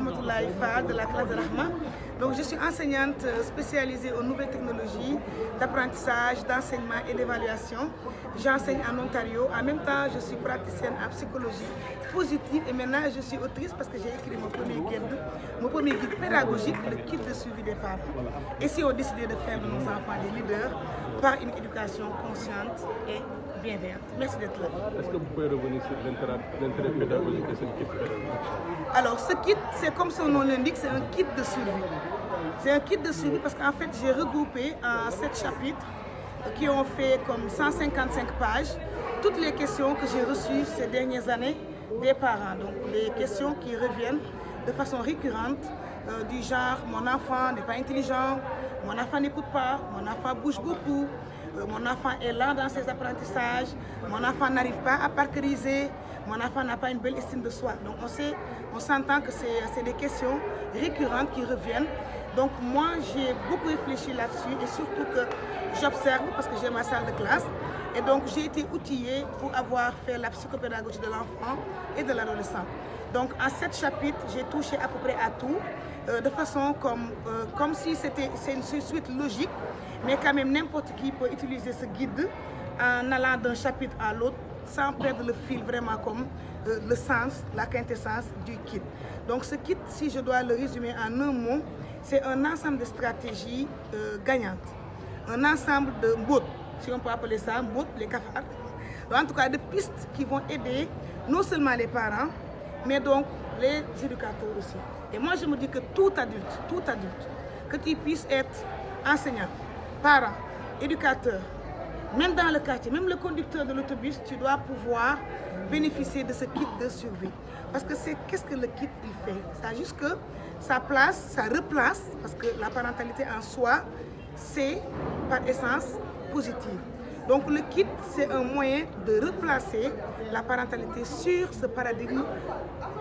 Ramatoulaye Fall de la classe de Rahma. Donc, je suis enseignante spécialisée aux nouvelles technologies d'apprentissage, d'enseignement et d'évaluation. J'enseigne en Ontario. En même temps, je suis praticienne en psychologie positive et maintenant je suis autrice parce que j'ai écrit mon premier guide pédagogique, le kit de suivi des parents. Et si on décidé de faire de nos enfants des leaders par une éducation consciente et bienveillante. Merci d'être là. Est-ce que vous pouvez revenir sur l'intérêt pédagogique de ce kit pédagogique? Alors, ce kit, c'est comme son nom l'indique, c'est un kit de suivi. C'est un kit de suivi parce qu'en fait, j'ai regroupé en 7 chapitres qui ont fait comme 155 pages toutes les questions que j'ai reçues ces dernières années des parents. Donc, les questions qui reviennent de façon récurrente du genre « mon enfant n'est pas intelligent »,« mon enfant n'écoute pas »,« mon enfant bouge beaucoup »,« mon enfant est lent dans ses apprentissages »,« mon enfant n'arrive pas à parceriser »,« mon enfant n'a pas une belle estime de soi ». Donc on s'entend que c'est des questions récurrentes qui reviennent. Donc moi j'ai beaucoup réfléchi là-dessus et surtout que j'observe parce que j'ai ma salle de classe. Et donc j'ai été outillée pour avoir fait la psychopédagogie de l'enfant et de l'adolescent. Donc en 7 chapitres, j'ai touché à peu près à tout, de façon comme si c'est une suite logique, mais quand même n'importe qui peut utiliser ce guide en allant d'un chapitre à l'autre sans perdre le fil vraiment comme le sens, la quintessence du kit. Donc ce kit, si je dois le résumer en un mot, c'est un ensemble de stratégies gagnantes, un ensemble de mots, si on peut appeler ça, mots, les cafards. Donc, en tout cas, de pistes qui vont aider non seulement les parents, mais donc les éducateurs aussi. Et moi, je me dis que tout adulte, que tu puisses être enseignant, parent, éducateur, même dans le quartier, même le conducteur de l'autobus, tu dois pouvoir bénéficier de ce kit de survie. Parce que c'est qu'est-ce que le kit il fait? Ça juste que ça place, ça replace, parce que la parentalité en soi, c'est par essence positive. Donc le kit, c'est un moyen de replacer la parentalité sur ce paradigme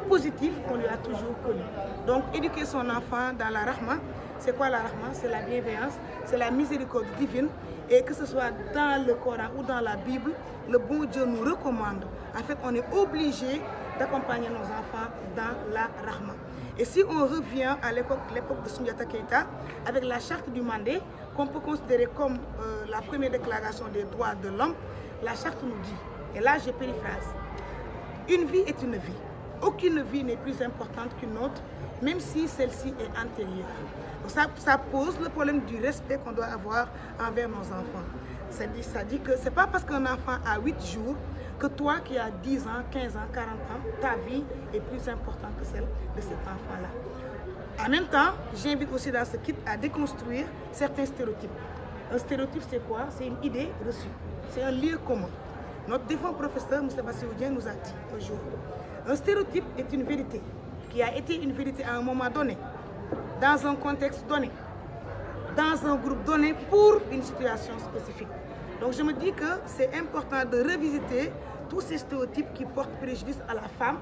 positif qu'on lui a toujours connu. Donc éduquer son enfant dans la Rahma, c'est quoi la Rahma? C'est la bienveillance, c'est la miséricorde divine. Et que ce soit dans le Coran ou dans la Bible, le bon Dieu nous recommande. En fait, on est obligé d'accompagner nos enfants dans la Rahma. Et si on revient à l'époque de Soundiata Keïta, avec la charte du Mandé, qu'on peut considérer comme la première déclaration des droits de l'homme, la charte nous dit, et là je périphrase, une vie est une vie. Aucune vie n'est plus importante qu'une autre, même si celle-ci est antérieure. Donc ça pose le problème du respect qu'on doit avoir envers nos enfants. Ça dit que ce n'est pas parce qu'un enfant a 8 jours que toi qui as 10 ans, 15 ans, 40 ans, ta vie est plus importante que celle de cet enfant-là. En même temps, j'invite aussi dans ce kit à déconstruire certains stéréotypes. Un stéréotype, c'est quoi? C'est une idée reçue. C'est un lieu commun. Notre défunt professeur, M. Bassirou-Dieng, nous a dit un jour, un stéréotype est une vérité qui a été une vérité à un moment donné, dans un contexte donné, dans un groupe donné, pour une situation spécifique. Donc je me dis que c'est important de revisiter tous ces stéréotypes qui portent préjudice à la femme